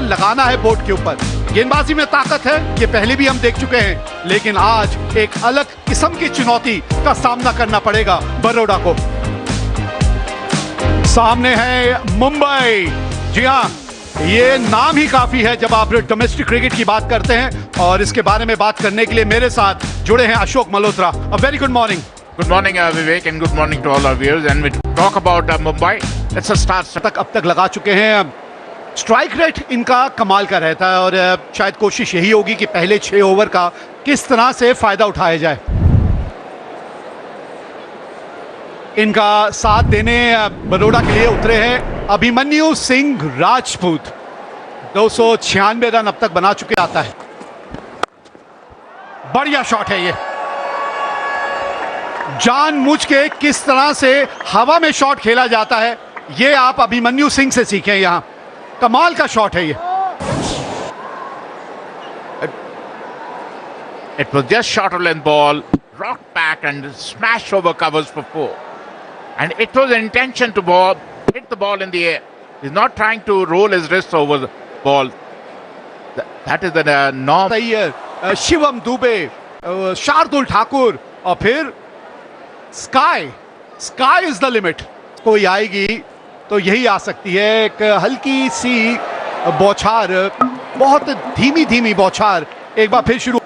लगाना है बोर्ड के ऊपर। गेंदबाजी में ताकत है, ये पहले भी हम देख चुके हैं, लेकिन आज एक अलग किस्म की चुनौती का सामना करना पड़ेगा बरोड़ा को। सामने है मुंबई। जी हाँ, ये नाम ही काफी है जब आप डोमेस्टिक क्रिकेट की बात करते हैं, और इसके बारे में बात करने के लिए मेरे साथ जुड़े हैं Ashok Malhotra. A very good morning. Good morning, Vivek, and good morning to all our viewers. And we talk about Mumbai. Let's start. अब तक लगा चुके हैं। स्ट्राइक रेट इनका कमाल का रहता है, और शायद कोशिश यही होगी कि पहले 6 ओवर का किस तरह से फायदा उठाया जाए। इनका साथ देने बरोड़ा के लिए उतरे हैं अभिमन्यु सिंह राजपूत। 296 रन अब तक बना चुके आता है। बढ़िया शॉट है ये। जानबूझ के किस तरह से हवा में शॉट खेला जाता है, ये आप अभिमन्यु सिंह से सीखें। यहां कमाल का शॉट है ये। It was just short of length ball, rocked back and smashed over covers for 4. And it was an intention to hit the ball in the air. He's not trying to roll his wrist over the ball. That is the norm. सही है। शिवम दुबे, शार्दुल ठाकुर, और फिर sky is the limit. कोई आएगी तो यही आ सकती है। एक हल्की सी बौछार, बहुत धीमी धीमी बौछार, एक बार फिर शुरू।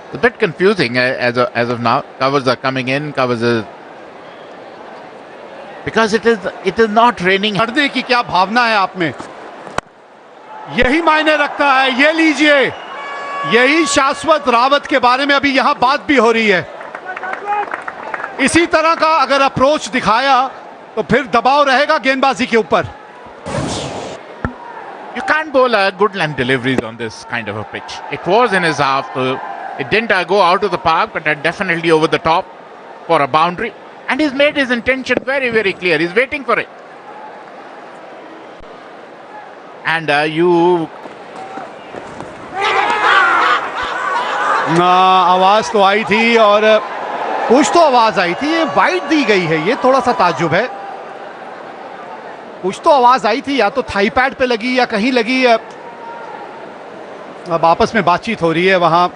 It's a bit confusing as of now. Covers are coming in. Because it is not raining. करने की क्या भावना है आप में, यही मायने रखता है। ये लीजिए, यही शाश्वत रावत के बारे में अभी यहां बात भी हो रही है। इसी तरह का अगर अप्रोच दिखाया तो फिर दबाव रहेगा गेंदबाजी के ऊपर। You can't bowl a good length deliveries on this kind of a pitch. It was in his half, so it didn't go out of the park, but definitely over the top for a boundary. And he's made his intention very, very clear. He's waiting for it. And आवाज तो आई थी, और कुछ तो आवाज आई थी। ये wide दी गई है, ये थोड़ा सा ताज्जुब है। कुछ तो आवाज आई थी, या तो थाई पैड पे लगी या कहीं लगी। अब आपस में बातचीत हो रही है वहां।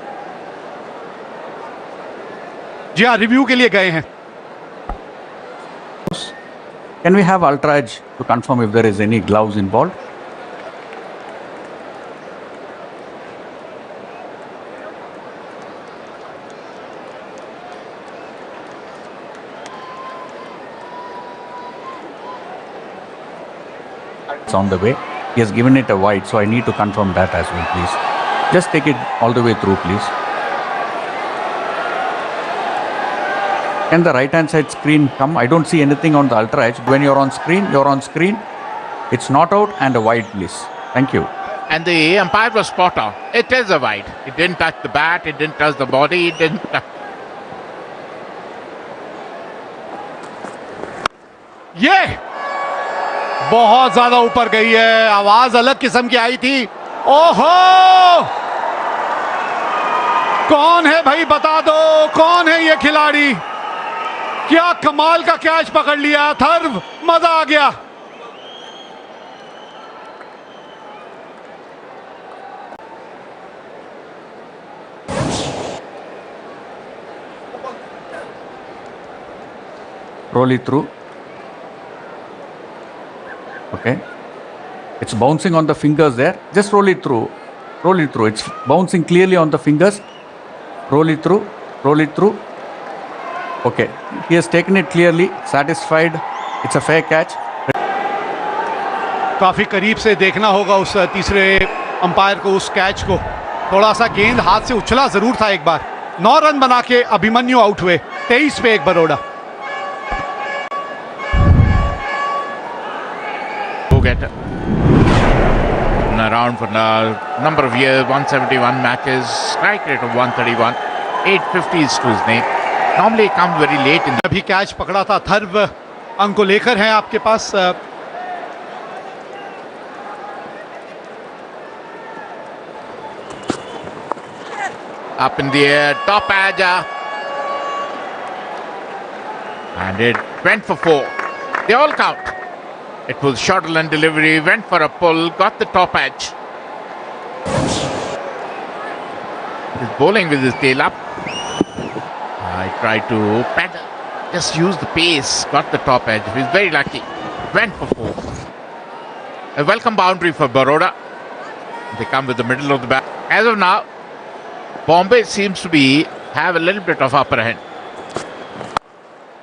जी हाँ, रिव्यू के लिए गए हैं। Can we have ultra edge to confirm if there is any gloves involved? It's on the way. He has given it a wide, so I need to confirm that as well, please. Just take it all the way through, please. Can the right hand side screen come? I don't see anything on the ultra edge. When you're on screen. It's not out and a wide, please. Thank you. And the umpire was spot on. It is a wide. It didn't touch the bat. It didn't touch the body. It didn't touch. ये बहुत ज्यादा ऊपर गई है। आवाज अलग किस्म की आई थी। ओहो, कौन है भाई, बता दो कौन है ये खिलाड़ी। क्या कमाल का कैच पकड़ लिया। थर्व, मजा आ गया। Roll it through. Okay. It's bouncing on the fingers there. Just roll it through. It's bouncing clearly on the fingers. Roll it through. Okay. He has taken it clearly. Satisfied. It's a fair catch. काफी करीब से देखना होगा उस तीसरे umpire को, उस catch को। थोड़ा सा गेंद हाथ से उछला जरूर था एक बार। 9 रन बना के अभिमन्यु आउट हुए। 23 पे 1 Baroda. Get around for a number of years, 171 matches, strike rate of 131, 850s to his name. Normally it comes very late in the... अभी कैच पकड़ा था। थर्व अंक को लेकर हैं आपके पास। Up in the air, top edge, and it went for 4. They all count. It was shuttle and delivery, went for a pull, got the top edge. He's bowling with his tail up. I tried to pedal, just use the pace, got the top edge. He's very lucky. Went for 4. A welcome boundary for Baroda. They come with the middle of the bat. As of now, Bombay seems to have a little bit of upper hand.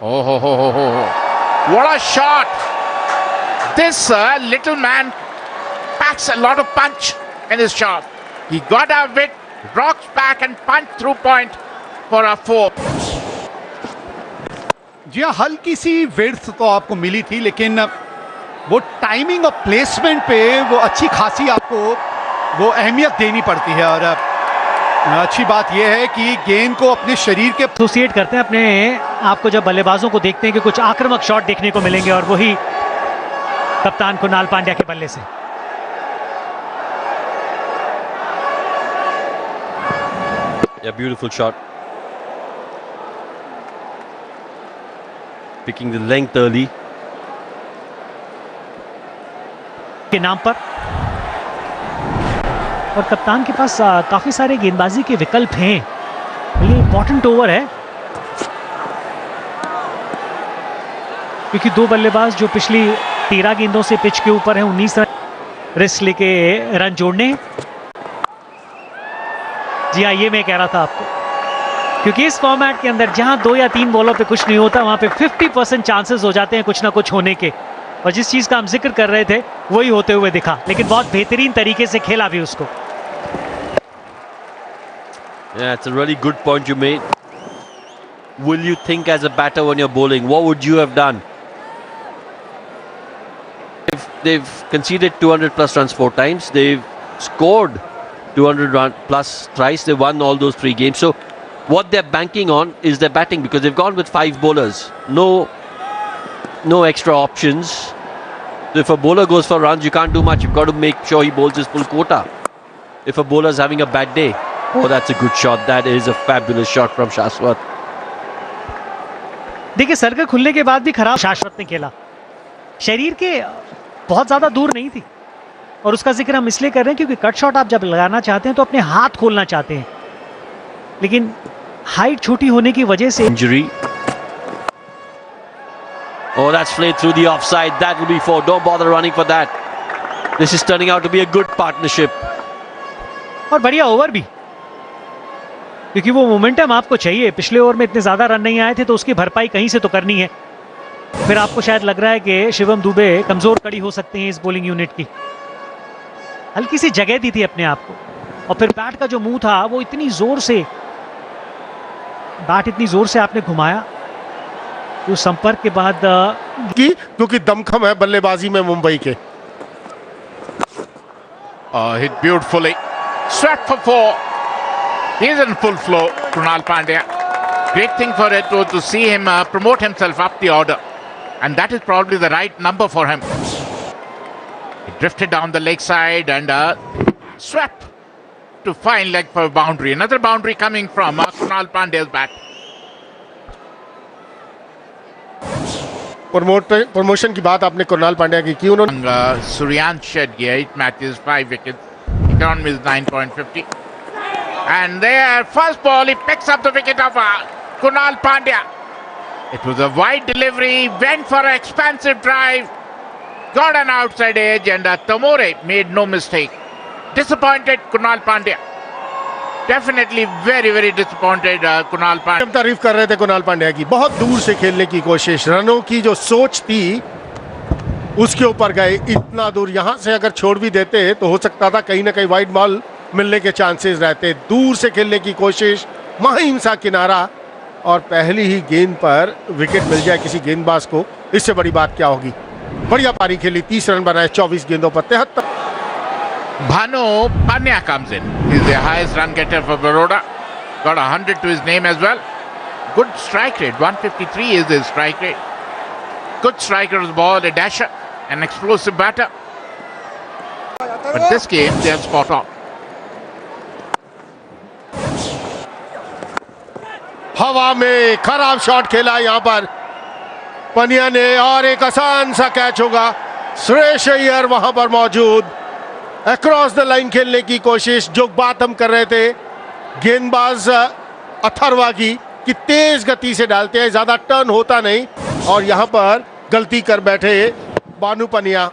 Oh, ho, ho, ho, ho, ho. What a shot! This little man packs a lot of punch in his shot. He got out of it, rocks back and punch through point for a 4. जी हाँ, हल्की सी width तो आपको मिली थी, लेकिन वो timing और placement पे वो अच्छी खासी आपको वो अहमियत देनी पड़ती है। और अच्छी बात यह है कि गेंद को अपने शरीर के एसोसिएट करते हैं अपने आप को जब बल्लेबाजों को देखते हैं कि कुछ आक्रामक शॉट देखने को मिलेंगे, और वही कप्तान कुणाल पांड्या के बल्ले से। Yeah, beautiful shot. Picking the length early. के नाम पर, और कप्तान के पास काफी सारे गेंदबाजी के विकल्प हैं। ये इंपॉर्टेंट ओवर है क्योंकि 2 बल्लेबाज जो पिछली 13 गेंदों से पिच के ऊपर हैं, 19 रन रिस्क लेके रन जोड़ने। जी हाँ, ये मैं कह रहा था आपको, क्योंकि इस फॉर्मेट के अंदर जहां 2 या 3 बॉलों पे कुछ नहीं होता, वहां पे 50% चांसेस हो जाते हैं कुछ ना कुछ होने के। और जिस चीज का हम जिक्र कर रहे थे वही होते हुए दिखा, लेकिन बहुत बेहतरीन तरीके से खेला भी उसको। Yeah, it's a really good point you made. Will you think as a batter when you're bowling? What would you have done? If they've conceded 200 plus runs 4 times, they've scored 200 run plus thrice, they won all those 3 games. So what they're banking on is their batting, because they've gone with 5 bowlers. No extra options. So if a bowler goes for runs, you can't do much. You've got to make sure he bowls his full quota. If a bowler's having a bad day, oh, that's a good shot. That is a fabulous shot from Shashwat. देखिए, circle खुलने के बाद भी खराब शाश्वत ने खेला, शरीर के बहुत ज्यादा दूर नहीं थी। और उसका जिक्र हम इसलिए कर रहे हैं क्योंकि कट शॉट आप जब लगाना चाहते हैं तो अपने हाथ खोलना चाहते हैं, लेकिन हाइट छोटी होने की वजह से Injury. Oh, that's played through the offside. That will be 4. Don't bother running for that. This is turning out to be a good partnership. और बढ़िया ओवर भी, क्योंकि वो मोमेंटम आपको चाहिए। पिछले ओवर में इतने ज्यादा रन नहीं आए थे, तो उसकी भरपाई कहीं से तो करनी है। फिर आपको शायद लग रहा है कि शिवम दुबे कमजोर कड़ी हो सकते हैं इस बॉलिंग यूनिट की। हल्की सी जगह दी थी अपने आप को, और फिर बैट का जो मुंह था वो इतनी जोर से आपने घुमाया, तो संपर्क के बाद क्योंकि दमखम है बल्लेबाजी में मुंबई के। Hit beautifully. Swept for 4. He's in full flow, Krunal Pandya. Great thing for it was to see him promote himself up the order. And that is probably the right number for him. He drifted down the leg side and swept to fine leg for a boundary. Another boundary coming from Krunal Pandya's bat. Promotion की बात आपने कुणाल पांड्या की उन्होंने Suryansh shed 8 matches, 5 wickets. Economy is 9.50. And there, first ball, he picks up the wicket of Kunal Pandya. It was a wide delivery, went for an expansive drive, got an outside edge, and Tamore made no mistake. Disappointed Kunal Pandya. Definitely very, very disappointed Kunal Pandya. तारीफ कर रहे थे कुणाल पांड्या की, बहुत दूर से खेलने की कोशिश, रनों की जो सोच थी उसके ऊपर गए। इतना दूर यहां से अगर छोड़ भी देते तो हो सकता था कहीं ना कहीं वाइड बॉल मिलने के चांसेस रहते। दूर से खेलने की कोशिश, महिम सा किनारा, और पहली ही गेंद पर विकेट मिल जाए किसी गेंदबाज को, इससे बड़ी बात क्या होगी। बढ़िया पारी खेली, 30 रन बनाए 24 गेंदों पर 73। Bhanu Pandya comes in. He's the highest run getter for Baroda. Got 100 to his name as well. Good strike rate. 153 is his strike rate. Good striker's ball, a dasher, an explosive batter. But this game, they are spot on. हवा में खराब shot खेला यहां पर पंड्या ने, और एक आसान सा कैच होगा। सुरेश अय्यर वहां पर मौजूद, अक्रॉस द लाइन खेलने की कोशिश। जो बात हम कर रहे थे गेंदबाज अथर्वा की, कि तेज गति से डालते हैं, ज्यादा टर्न होता नहीं, और यहां पर गलती कर बैठे बानू पनिया।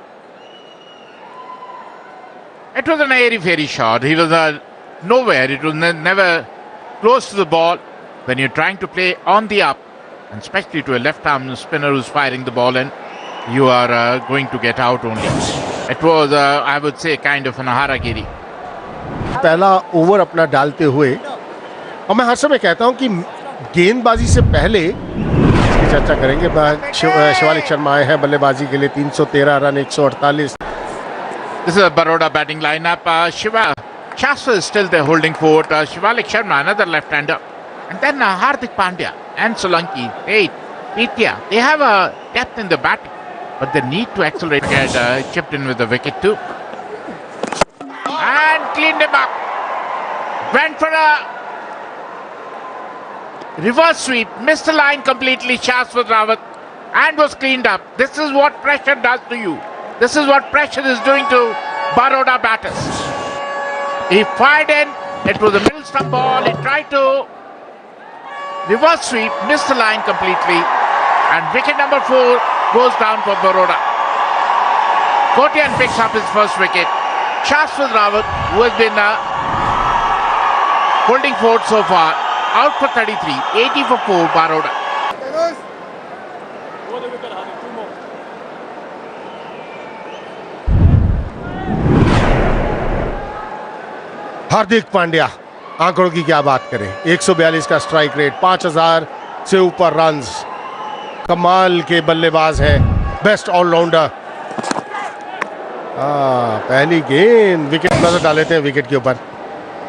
It was an airy-fairy shot. He was nowhere. It was never close to the ball. When you're trying to play on the up, and especially to a left-arm spinner who's firing the ball in, you are going to get out only. It was, I would say, kind of an harakiri. पहला over अपना डालते हुए, और मैं हर समय कहता हूं कि गेंदबाजी से पहले इसकी चर्चा करेंगे। शिवालिक शर्मा आए हैं बल्लेबाजी के लिए, 313 run, 148। This is a Baroda batting lineup. Shastra is still there holding fort. Shivalik Sharma, another left-hander. And then Hardik Pandya and Solanki, Pitya. They have a depth in the batting, but they need to accelerate. Had chipped in with the wicket too. And cleaned him up. Went for a reverse sweep. Missed the line completely, Shashwat Rawat. And was cleaned up. This is what pressure does to you. This is what pressure is doing to Baroda batters. He fired in. It was a middle stump ball. He tried to reverse sweep, missed the line completely. And wicket number 4 goes down for Baroda. Kotian picks up his first wicket. Shashwat Rawat, who has been holding fort so far, out for 33, 80 for 4, Baroda. Hardik Pandya, आंकड़ों की क्या बात करें, 142 का strike rate, 5000 से ऊपर runs, कमाल के बल्लेबाज हैं, बेस्ट ऑलराउंडर। पहली गेंद विकेट, नजर डाल लेते हैं विकेट के ऊपर।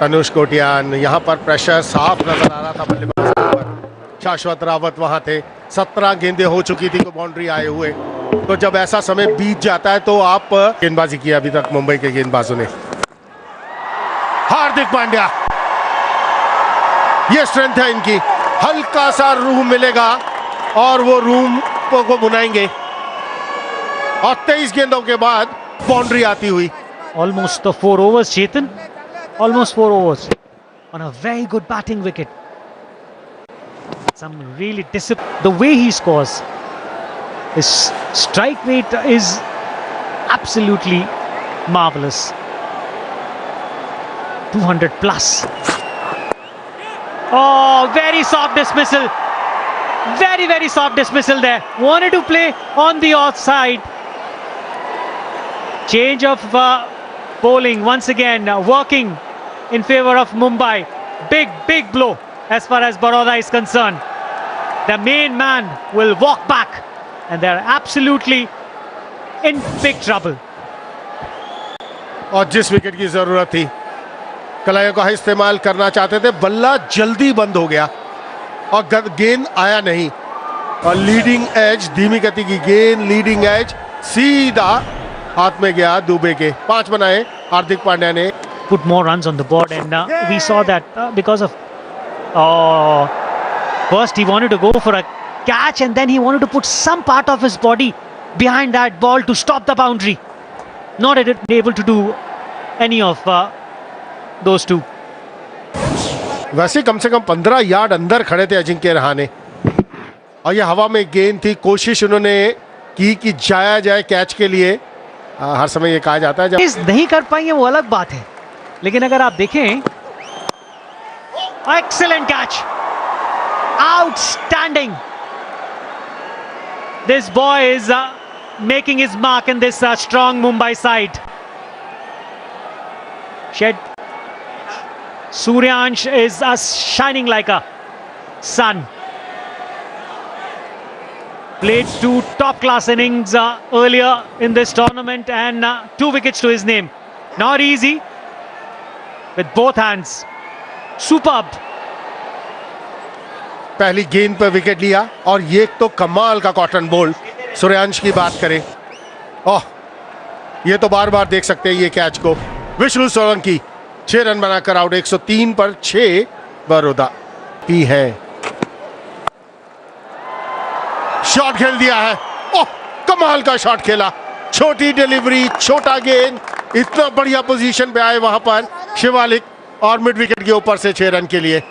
तनुष कोटियान, यहां पर प्रेशर साफ नजर आ रहा था बल्लेबाज के ऊपर। शाश्वत रावत वहां थे, 17 गेंदें हो चुकी थी तो बाउंड्री आए हुए। तो जब ऐसा समय बीत जाता है तो आप गेंदबाजी की अभी तक मुंबई के गेंदबाजों ने। हार्दिक पांड्या, ये स्ट्रेंथ है इनकी, हल्का सा रूम मिलेगा और वो रूम को बुनाएंगे। और 23 गेंदों के बाद बाउंड्री आती हुई। Almost the 4 overs, Chetan. Almost 4 overs on a very good batting wicket. Some really discipline. The way he scores, his strike rate is absolutely marvelous. 200 plus. Oh, very soft dismissal. Very, very soft dismissal there. Wanted to play on the offside. Change of bowling once again, working in favor of Mumbai. Big, big blow as far as Baroda is concerned. The main man will walk back and they're absolutely in big trouble. और जिस wicket की जरूरत थी, कलाइयों का इस्तेमाल करना चाहते थे, बल्ला जल्दी बंद हो गया और गेंद आया नहीं। और लीडिंग एज, धीमी गति की गेंद, लीडिंग एज सीधा हाथ में गया दुबे के। 5 बनाए हार्दिक पांड्या ने। Put more runs on the board, and we saw that because of first he wanted to go for a catch and then he wanted to put some part of his body behind that ball to stop the boundary. Not able to do any of those two. वैसे कम से कम 15 yard अंदर खड़े थे अजिंक्य रहाणे, और ये हवा में गेंद थी। कोशिश उन्होंने की कि जाया जाए कैच के लिए। हर समय ये कहा जाता है जब इस नहीं कर पाएंगे वो अलग बात है, लेकिन अगर आप देखें, excellent catch, outstanding. This boy is making his mark in this strong Mumbai side. Suryansh is shining like a sun. Played 2 top-class innings earlier in this tournament and 2 wickets to his name. Not easy with both hands. Superb. पहली गेंद पर wicket लिया, और ये तो कमाल का cotton bolt. Suryansh की बात करें, ओह, ये तो बार बार देख सकते हैं ये कैच को। विष्णु सोलंकी 6 रन बनाकर आउट, 103 पर 6 बड़ौदा ही है। शॉट खेल दिया है, ओह, कमाल का शॉट खेला, छोटी डिलीवरी, छोटा गेंद, इतना बढ़िया पोजीशन पे आए वहां पर शिवालिक और मिड विकेट के ऊपर से 6 रन के लिए।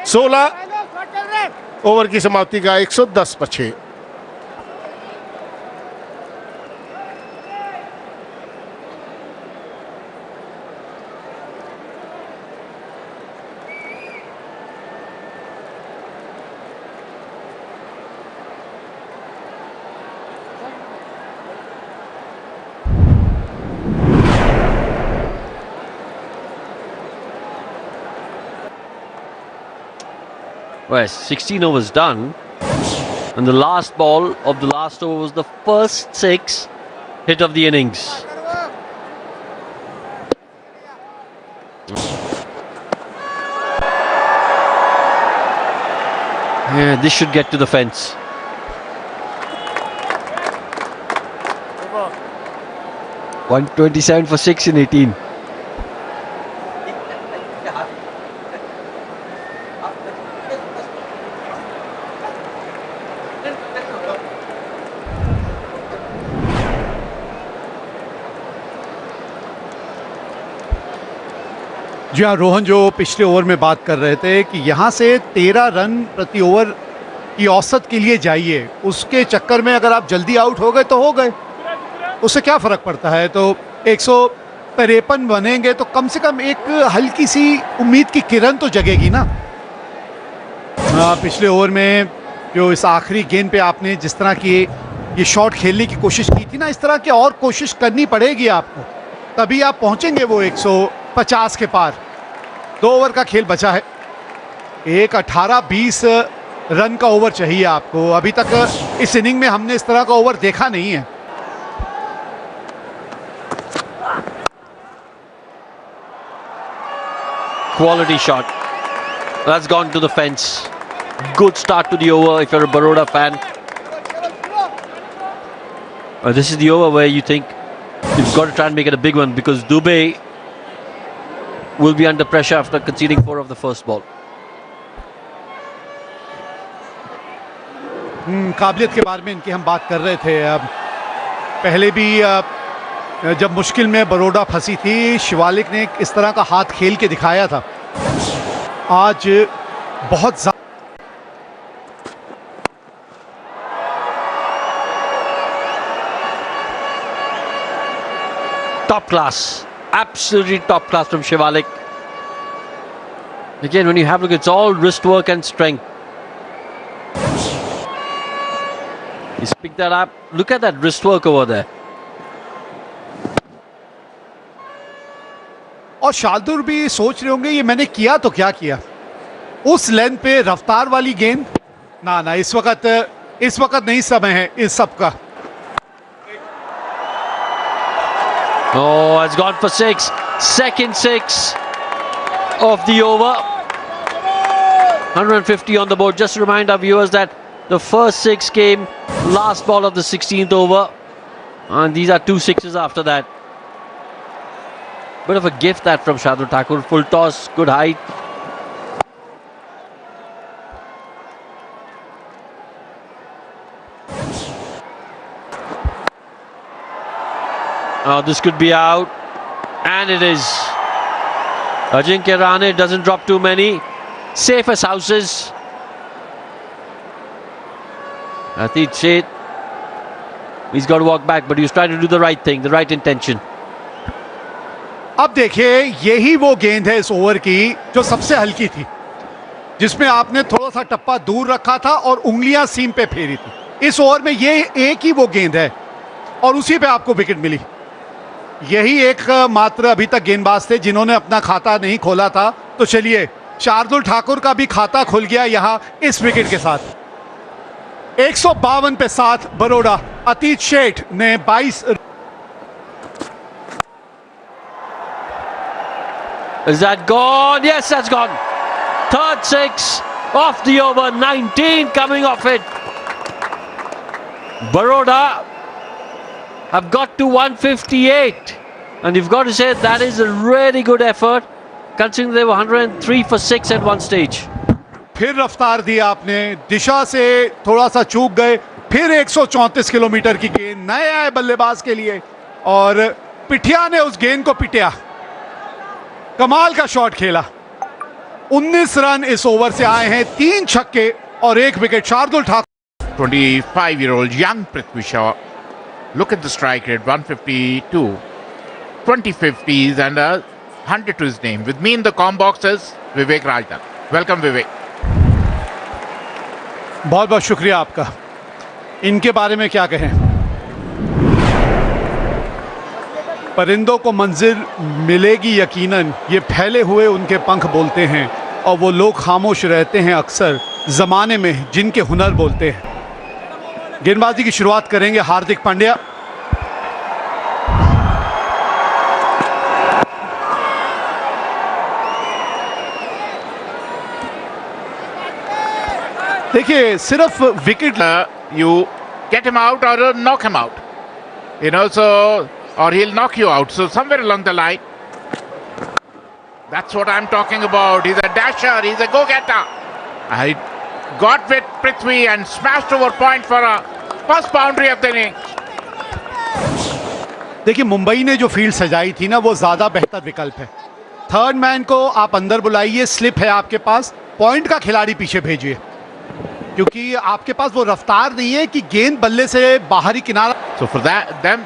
16 ओवर की समाप्ति का 110 पर 6। Well, 16 overs done, and the last ball of the last over was the first 6 hit of the innings. Yeah, this should get to the fence. $127 for 6 in 18. जी हाँ रोहन, जो पिछले ओवर में बात कर रहे थे कि यहाँ से 13 रन प्रति ओवर की औसत के लिए जाइए, उसके चक्कर में अगर आप जल्दी आउट हो गए तो हो गए, उससे क्या फ़र्क पड़ता है। तो 153 बनेंगे तो कम से कम एक हल्की सी उम्मीद की किरण तो जगेगी ना। पिछले ओवर में जो इस आखिरी गेंद पे आपने जिस तरह की ये शॉट खेलने की कोशिश की थी ना, इस तरह की और कोशिश करनी पड़ेगी आपको, तभी आप पहुंचेंगे वो 150 के पार। 2 ओवर का खेल बचा है, एक 18-20 रन का ओवर चाहिए आपको। अभी तक इस इनिंग में हमने इस तरह का ओवर देखा नहीं है। Quality shot. That's gone to the fence. Good start to the over if you're a Baroda fan. This is the over where you think you've got to try and make it a big one, because Dubey will be under pressure after conceding 4 of the first ball. काबिलियत के बारे में इनकी हम बात कर रहे थे। पहले भी जब मुश्किल में बरोडा फंसी थी, शिवालिक ने इस तरह का हाथ खेल के दिखाया था। आज बहुत Top class, absolutely top class from Shivalik. Again, when you have a look, it's all wrist work and strength. He's picked that up. Look at that wrist work over there. और शार्दुल भी सोच रहे होंगे ये मैंने किया तो क्या किया, उस लेंथ पे रफ्तार वाली गेंद ना ना, इस वक्त नहीं समय है इस सब का। Oh, it's gone for 6. Second 6 of the over. 150 on the board. Just to remind our viewers that the first 6 came last ball of the 16th over, and these are 2 sixes after that. Bit of a gift that from Shardul Thakur. Full toss, good height. Oh, this could be out, and it is. Ajinkya Rahane doesn't drop too many. Safe as houses. Atit Sheth, he's got to walk back, but he was trying to do the right thing, the right intention. अब देखिए, यही वो गेंद है इस over की जो सबसे हल्की थी, जिसमें आपने थोड़ा सा टप्पा दूर रखा था और उंगलियां सीम पे फेरी थी। इस ओवर में ये एक ही वो गेंद है और उसी पे आपको विकेट मिली। यही एक मात्र अभी तक गेंदबाज थे जिन्होंने अपना खाता नहीं खोला था। तो चलिए, शार्दुल ठाकुर का भी खाता खुल गया यहां इस विकेट के साथ। 152 पे 7 बरोडा। अतीत शेठ ने 22। Is that gone? Yes, that's gone. Third 6 off the over. 19 coming off it. Baroda have got to 158, and you've got to say that is a really good effort, considering they were 103 for 6 at one stage. फिर रफ्तार दी आपने, दिशा से थोड़ा सा चूक गए, फिर 134 kilometre की गेंद नए आए बल्लेबाज के लिए और पिठिया ने उस गेंद को पिटिया। कमाल का शॉट खेला। 19 रन इस ओवर से आए हैं, 3 छक्के और 1 wicket. Shardul Thakur 25-year-old young Prithvi Shaw. Look at the strike rate, 152, 20 50s and a 100 to his name. With me in the com box is Vivek Rajdan. Welcome Vivek. बहुत बहुत शुक्रिया आपका। इनके बारे में क्या कहें, परिंदों को मंजिल मिलेगी यकीनन, ये फैले हुए उनके पंख बोलते हैं और वो लोग खामोश रहते हैं अक्सर जमाने में जिनके हुनर बोलते हैं। गेंदबाजी की शुरुआत करेंगे हार्दिक पांड्या। देखिए सिर्फ wicket You get him out or knock him out. You know, so or he'll knock you out. So somewhere along the line, that's what I'm talking about. He's a dasher. He's a go-getter. I got with Prithvi and smashed over point for a first boundary of the inning. देखिए मुंबई ने जो field सजाई थी ना, वो ज्यादा बेहतर विकल्प है। थर्ड मैन को आप अंदर बुलाइए, स्लिप है आपके पास, पॉइंट का खिलाड़ी पीछे भेजिए, क्योंकि आपके पास वो रफ्तार नहीं है कि गेंद बल्ले से बाहरी किनारा। So for that, them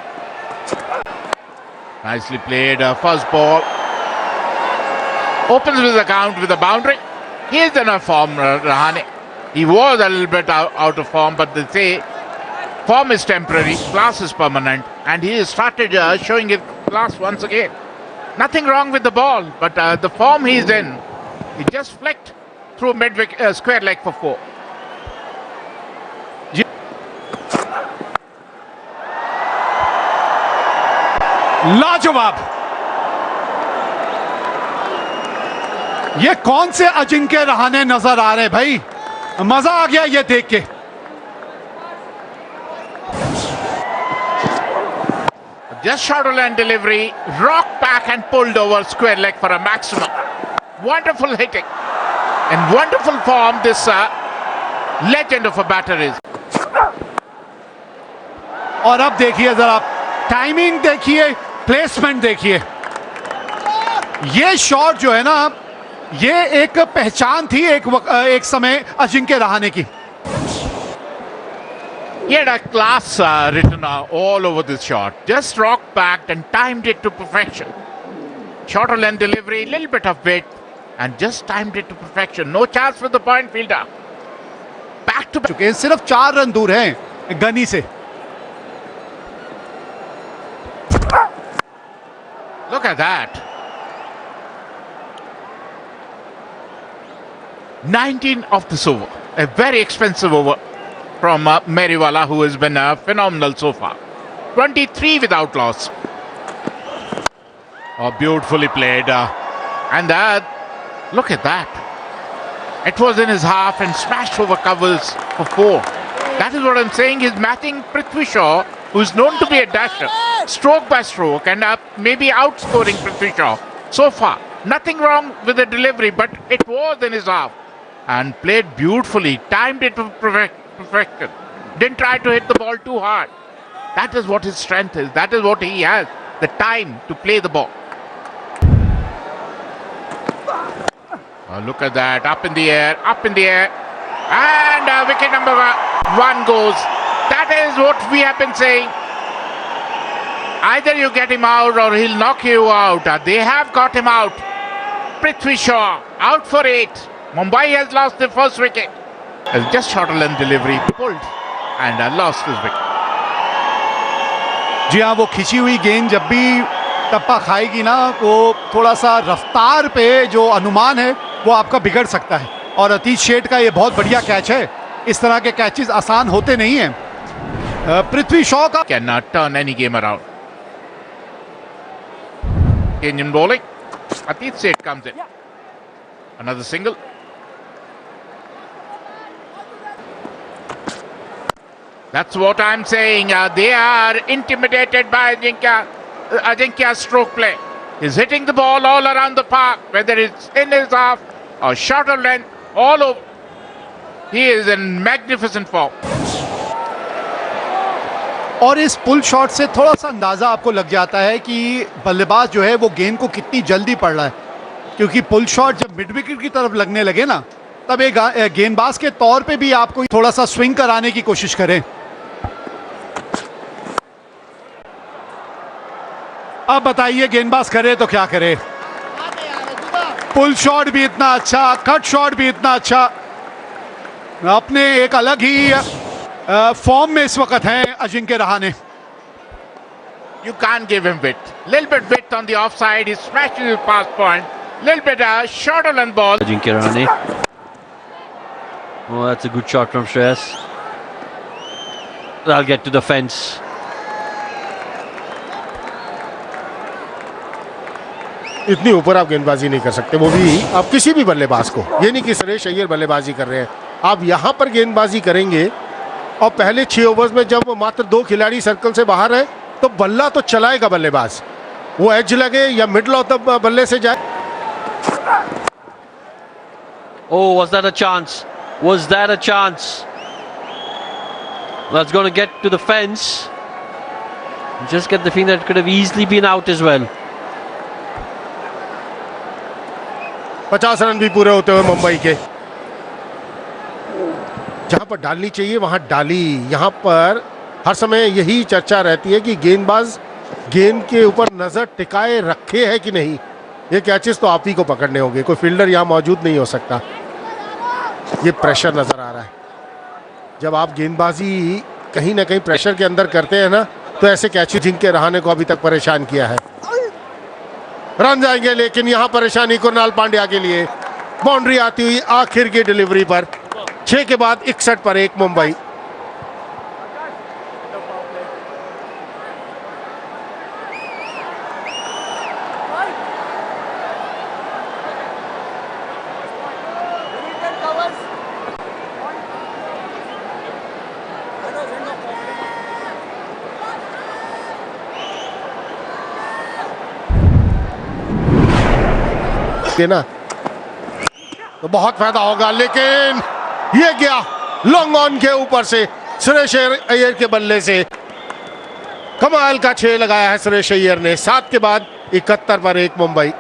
nicely played. First ball opens with the count with a boundary. He is in a form, Rahane. He was a little bit out of form, but they say form is temporary, class is permanent, and he has started showing his class once again. Nothing wrong with the ball, but the form he's in, he just flicked through square leg for 4. लाजवाब। ये कौन से अजिंक्य रहाणे नजर आ रहे भाई, मजा आ गया ये देख के। Just short of land delivery, rocked back and pulled over square leg for a maximum. Wonderful hitting and wonderful form this legend of a batter is. और अब देखिए जरा, टाइमिंग देखिए, प्लेसमेंट देखिए। ये शॉट जो है ना, ये एक पहचान थी एक समय अजिंक्य रहाणे की। He had a class written all over this shot. Just rocked back and timed it to perfection. Shorter length delivery, little bit of width, and just timed it to perfection. No chance for the point fielder. Back to back. सिर्फ 4 run दूर हैं गनी से। Look at that. 19 of this over. A very expensive over from Meriwala, who has been phenomenal so far. 23 without loss. Oh, beautifully played. And look at that. It was in his half and smashed over covers for 4. That is what I'm saying. He's matching Prithvi Shaw, who's known to be a dasher, stroke by stroke, and maybe outscoring Prithvi Shaw so far. Nothing wrong with the delivery, but it was in his half. And played beautifully, timed it to perfection. Didn't try to hit the ball too hard. That is what his strength is. That is what he has, the time to play the ball. Look at that, up in the air, and wicket number 1 goes. That is what we have been saying. Either you get him out or he'll knock you out. They have got him out. Prithvi Shaw out for 8. Mumbai has lost the first wicket. Just shorter length delivery, pulled and lost his wicket. जी हाँ, वो खिंची हुई गेंद जब भी टप्पा खाएगी ना, वो थोड़ा सा रफ्तार पे जो अनुमान है वो आपका बिगड़ सकता है। और अतीश शेठ का ये बहुत बढ़िया कैच है। इस तरह के कैचेस आसान होते नहीं हैं। पृथ्वी शॉ का can turn any game around. Change in bowling. Atish Seth comes in. Another single. That's what I'm saying. They are intimidated by Ajinkya's stroke play. He's hitting the ball all around the park, whether it's in his half or shorter length, all over. He is in magnificent form. और इस pull shot से थोड़ा सा अंदाज़ा आपको लग जाता है कि बल्लेबाज जो है वो गेंद को कितनी जल्दी पड़ रहा है, क्योंकि पुल शॉट जब मिड विकेट की तरफ लगने लगे ना, तब एक गेंदबाज के तौर पे भी आपको थोड़ा सा स्विंग कराने की कोशिश करें। अब बताइए गेंदबाज करे तो क्या करे। पुल शॉट भी इतना अच्छा, कट शॉट भी इतना अच्छा, अपने एक अलग ही फॉर्म में इस वक्त हैं Ajinkya Rahane. You can't give him width. Little bit width on the offside. He smashes his pass point. Little bit short on ball. Ajinkya Rahane. Oh, that's a good shot from Shreyas. I'll get to the fence. इतनी ऊपर आप गेंदबाजी नहीं कर सकते, वो भी आप किसी भी बल्लेबाज को। ये नहीं कि सुरेश अय्यर बल्लेबाजी कर रहे हैं, आप यहाँ पर गेंदबाजी करेंगे और पहले 6 ओवर्स में जब मात्र 2 खिलाड़ी सर्कल से बाहर है तो बल्ला तो चलाएगा बल्लेबाज, वो एज लगे या मिडल ऑफ द बल्ले से जाए। Oh, was that a chance? Was that a chance? That's going to get to the fence. Just get the feeling that it could have easily been out as well. 50 run भी पूरे होते हुए मुंबई के। जहां पर डालनी चाहिए वहां डाली। यहां पर हर समय यही चर्चा रहती है कि गेंदबाज गेंद के ऊपर नजर टिकाए रखे है कि नहीं। ये कैचेस तो आप ही को पकड़ने होंगे, कोई फील्डर यहां मौजूद नहीं हो सकता। ये प्रेशर नजर आ रहा है। जब आप गेंदबाजी कहीं ना कहीं प्रेशर के अंदर करते हैं ना, तो ऐसे कैचेस अजिंक्य रहाणे को अभी तक परेशान किया है। रन जाएंगे, लेकिन यहां परेशानी कुणाल पांड्या के लिए। बाउंड्री आती हुई आखिर की डिलीवरी पर 6 के बाद 61 पर 1 मुंबई। ना तो बहुत फायदा होगा, लेकिन ये गया लॉन्ग ऑन के ऊपर से सुरेश अय्यर के बल्ले से। कमाल का 6 लगाया है सुरेश अय्यर ने। 7 के बाद 71 पर 1 Mumbai.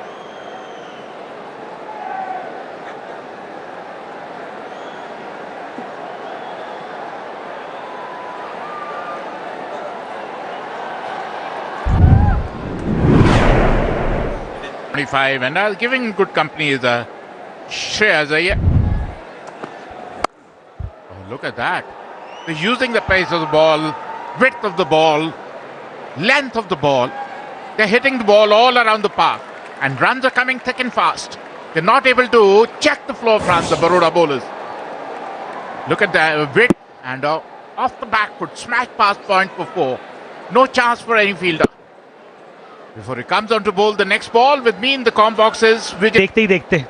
And I was giving good company is Shreyas Iyer. Oh, look at that. They're using the pace of the ball, width of the ball, length of the ball. They're hitting the ball all around the park. And runs are coming thick and fast. They're not able to check the flow from the Baroda bowlers. Look at the width and off the back foot, smash past point for 4. No chance for any fielder. Before he comes on to bowl the next ball with me in the com boxes. देखते ही देखते,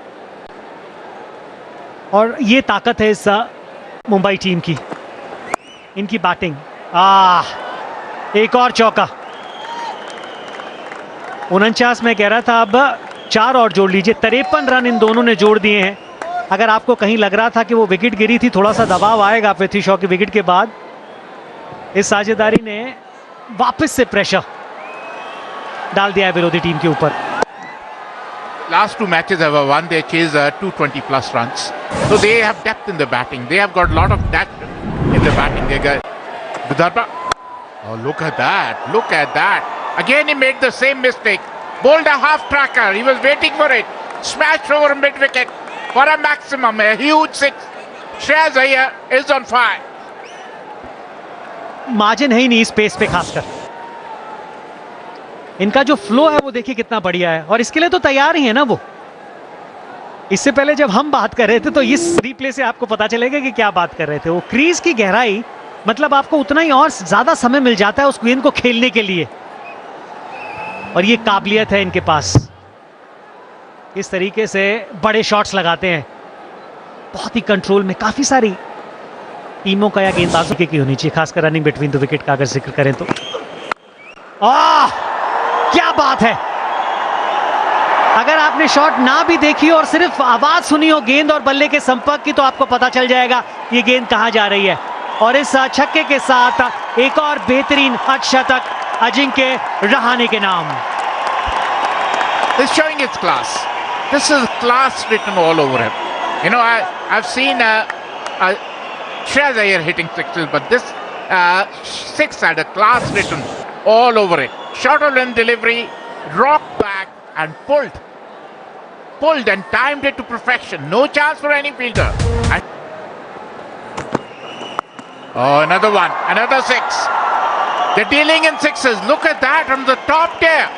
और ये ताकत है इस Mumbai team की, इनकी batting. एक और चौका। 49 में कह रहा था, अब 4 और जोड़ लीजिए। 53 रन इन दोनों ने जोड़ दिए हैं। अगर आपको कहीं लग रहा था कि वो विकेट गिरी थी, थोड़ा सा दबाव आएगा पृथ्वी शॉ की विकेट के बाद, इस साझेदारी ने वापस से प्रेशर डाल दिया है विरोधी टीम के ऊपर। Last 2 matches have won. They chase 220 plus runs, so they have depth in the batting. They have got a lot of depth in the batting. They got Vidarbha. Oh, look at that! Look at that! Again, he made the same mistake. Bowled a half tracker. He was waiting for it. Smashed over mid wicket for a maximum, a huge 6. Shreyas Iyer is on fire. Margin है ही नहीं space पे, खासकर इनका जो flow है वो देखिए कितना बढ़िया है, और इसके लिए तो तैयार ही है ना वो। इससे पहले जब हम बात कर रहे थे तो इस रिप्ले से आपको पता चलेगा कि क्या बात कर रहे थे। वो क्रीज की गहराई, मतलब आपको उतना ही और ज्यादा समय मिल जाता है उस गेंद को खेलने के लिए, और ये काबिलियत है इनके पास। इस तरीके से बड़े शॉट्स लगाते हैं, बहुत ही कंट्रोल में। काफी सारी टीमों का या गेंदबाजों की होनी चाहिए, खासकर रनिंग बिटवीन द विकेट का अगर जिक्र करें तो। क्या बात है! अगर आपने शॉट ना भी देखी और सिर्फ आवाज सुनी हो गेंद और बल्ले के संपर्क की, तो आपको पता चल जाएगा ये गेंद कहां जा रही है। और इस छक्के के साथ एक और बेहतरीन अर्धशतक अजिंक्य रहाणे के नाम। He's showing his class. This is class written all over him. You know, I've seen Shreyas Iyer hitting sixes, but this six had a class written all over it. Short in delivery, rocked back and pulled and timed it to perfection. No chance for any fielder. And oh, another one, another six. They're dealing in sixes. Look at that from the top tier.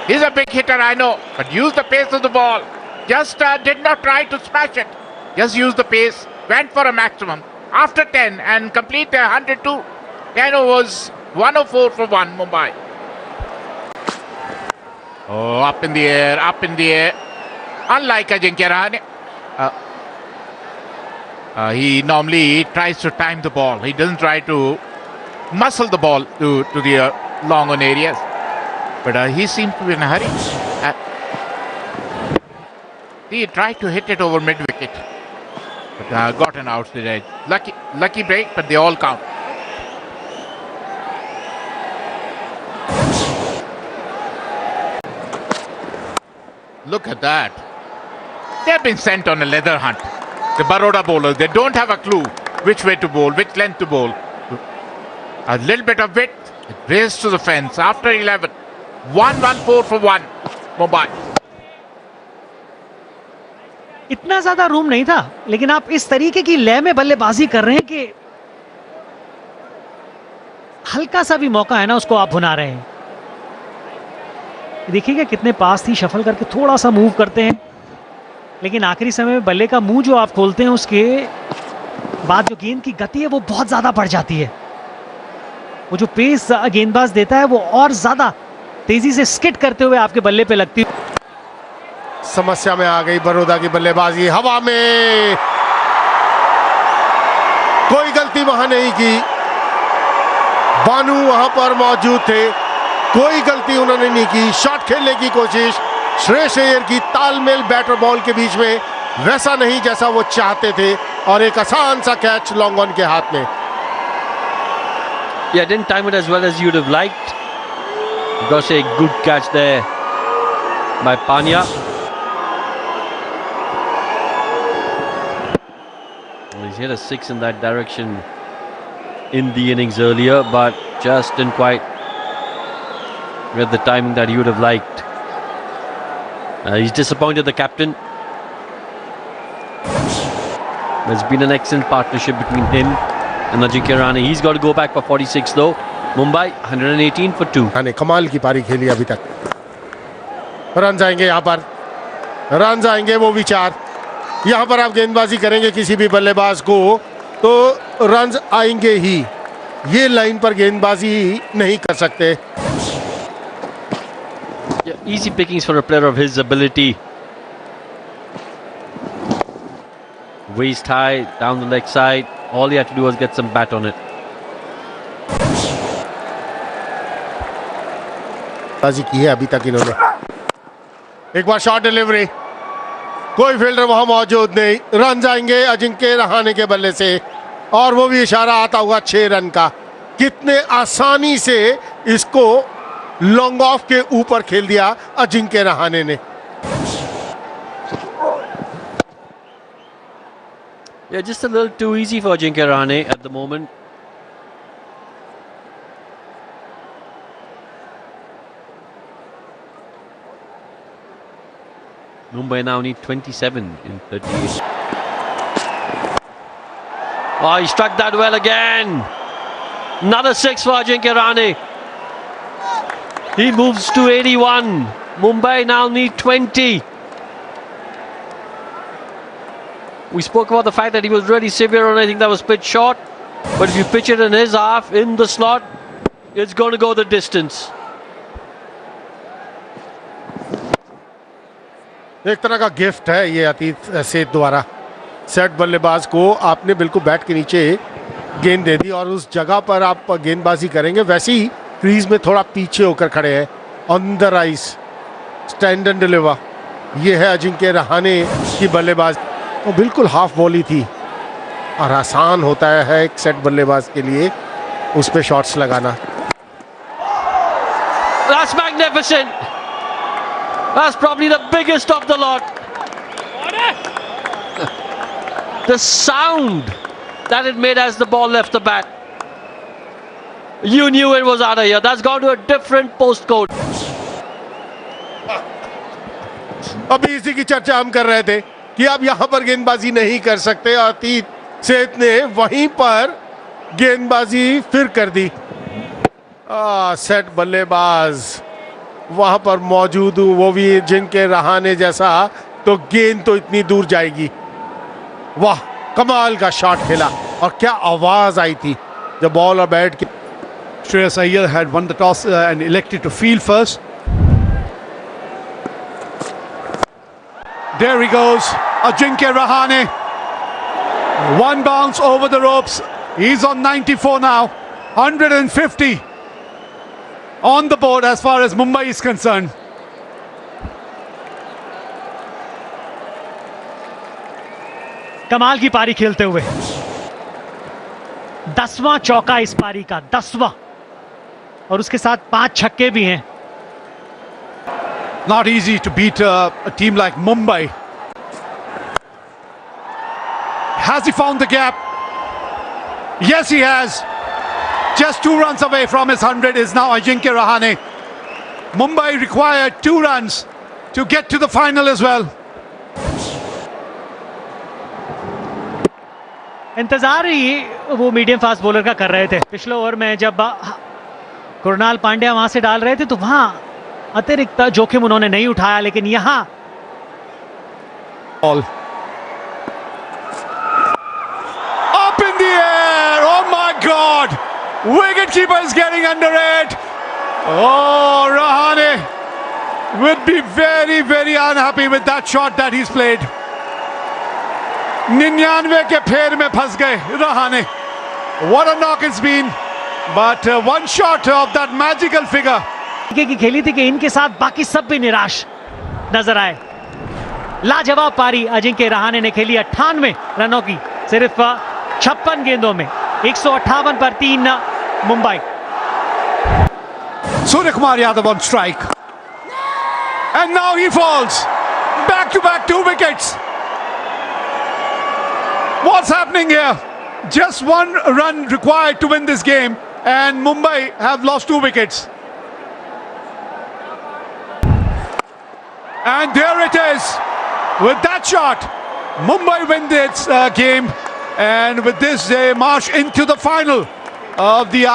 He's a big hitter, I know, but use the pace of the ball. Just did not try to smash it. Just use the pace. Went for a maximum. After 10 and complete 102. 10 overs, 104 for 1, Mumbai. Oh, up in the air, up in the air. Unlike Ajinkya Rahane, he normally tries to time the ball. He doesn't try to muscle the ball to the long on areas. But he seemed to be in a hurry. He tried to hit it over mid-wicket. But got an outside edge. Lucky break, but they all count. Look at that. They've been sent on a leather hunt. The Baroda bowlers, they don't have a clue which way to bowl, which length to bowl. A little bit of width, it raced to the fence after 11. 114 for 1, Mumbai. इतना ज्यादा room नहीं था, लेकिन आप इस तरीके की लय में बल्लेबाजी कर रहे हैं कि हल्का सा भी मौका है ना, उसको आप भुना रहे हैं। देखिएगा कितने पास थी, शफल करके थोड़ा सा मूव करते हैं, लेकिन आखिरी समय में बल्ले का मुंह जो आप खोलते हैं उसके बाद जो गेंद की गति है वो बहुत ज्यादा बढ़ जाती है। वो जो पेस गेंदबाज देता है वो और ज्यादा तेजी से स्किट करते हुए आपके बल्ले पे लगती है। समस्या में आ गई बड़ौदा की बल्लेबाजी। हवा में कोई गलती वहां नहीं की, बानू वहां पर मौजूद थे, कोई गलती उन्होंने नहीं की। शॉट खेलने की कोशिश श्रेयस अय्यर की, तालमेल बैटर बॉल के बीच में वैसा नहीं जैसा वो चाहते थे, और एक आसान सा कैच लॉन्ग ऑन के हाथ में। Yeah, didn't time it as well as you'd have liked. Got to say, good catch there by Panya. He's hit a six in that direction in the innings earlier, but just didn't quite get the timing that he would have liked. He's disappointed, the captain. There's been an excellent partnership between him and Ajinkya Rahane. He's got to go back for 46 though. Mumbai 118 for 2. ने कमाल की पारी खेली अभी तक। Run आएंगे यहाँ पर, रन आएंगे वो विचार। यहाँ पर आप गेंदबाजी करेंगे किसी भी बल्लेबाज को तो रन आएंगे ही, ये लाइन पर गेंदबाजी नहीं कर सकते। Yeah, easy pickings for a player of his ability. Waist high, down the leg side. All he had to do was get some bat on it. बाजी की है अभी तक इन्होंने। एक बार शॉट डिलीवरी, कोई फील्डर वहां मौजूद नहीं। रन आएंगे अजिंक्य रहाणे के बल्ले से, और वो भी इशारा आता हुआ 6 रन का। कितने आसानी से इसको लॉन्ग ऑफ के ऊपर खेल दिया अजिंक्य रहाणे ने। Yeah, just a little too easy for Ajinkya Rahane at the moment. Mumbai now need 27 in 38. Oh, he struck that well again. Another 6 for Ajinkya Rahane. He moves to 81. Mumbai now need 20. We spoke about the fact that he was really severe on anything that was pitched short. But if you pitch it in his half, in the slot, it's going to go the distance. एक तरह का gift है ये अतीत सेठ द्वारा। Set बल्लेबाज को आपने बिल्कुल बैट के नीचे गेंद दे दी और उस जगह पर आप गेंदबाजी करेंगे, वैसे ही क्रीज में थोड़ा पीछे होकर खड़े हैं। On the rise, stand and deliver, ये है अजिंक्य रहाणे की बल्लेबाज। वो बिल्कुल हाफ बॉली थी और आसान होता है एक सेट बल्लेबाज के लिए उस पे शॉट्स लगाना। That's magnificent. That's probably the biggest of the lot. The sound that it made as the ball left the bat. You knew it was out of here. That's gone to a different postcode. अभी इसी की चर्चा हम कर रहे थे कि आप यहां पर गेंदबाजी नहीं कर सकते। अतीत सेठ ने वहीं पर गेंदबाजी फिर कर दी। सेट बल्लेबाज वहां पर मौजूद हूं, वो भी जिनके रहाने जैसा, तो गेंद तो इतनी दूर जाएगी। वाह, कमाल का शॉट खेला और क्या आवाज आई थी जब बॉल और बैट की। Shreyas Iyer had won the toss and elected to field first. There he goes, Ajinkya Rahane. One bounce over the ropes. He's on 94 now. 150 on the board as far as Mumbai is concerned. कमाल की पारी खेलते हुए 10वां चौका इस पारी का, 10वां, और उसके साथ 5 छक्के भी हैं। Not easy to beat a team like Mumbai. Has he found the gap? Yes, he has. Just 2 runs away from his 100 is now Ajinkya Rahane. Mumbai required 2 runs to get to the final as well. इंतजार ही वो medium fast bowler का कर रहे थे। पिछले over में जब कुणाल पांड्या वहां से डाल रहे थे तो वहां अतिरिक्त जोखिम उन्होंने नहीं उठाया, लेकिन यहां Ball. Up in the air. Oh my God. Wicketkeeper is getting under it. Oh, Rahane would be very, very unhappy with that shot that he's played. 99 के फेर में फंस गए Rahane. What a knock it's been. But one shot of that magical figure. की खेली थी कि इनके साथ बाकी सब भी निराश नजर आए। लाजवाब पारी अजिंक्य रहाणे ने खेली 98 रनों की सिर्फ 56 गेंदों में, 158 पर 3 Mumbai. Surya Kumar Yadav on strike. And now he falls. Back to back 2 wickets. What's happening here? Just 1 run required to win this game, and Mumbai have lost 2 wickets. And there it is. With that shot, Mumbai win this game, and with this they march into the final of the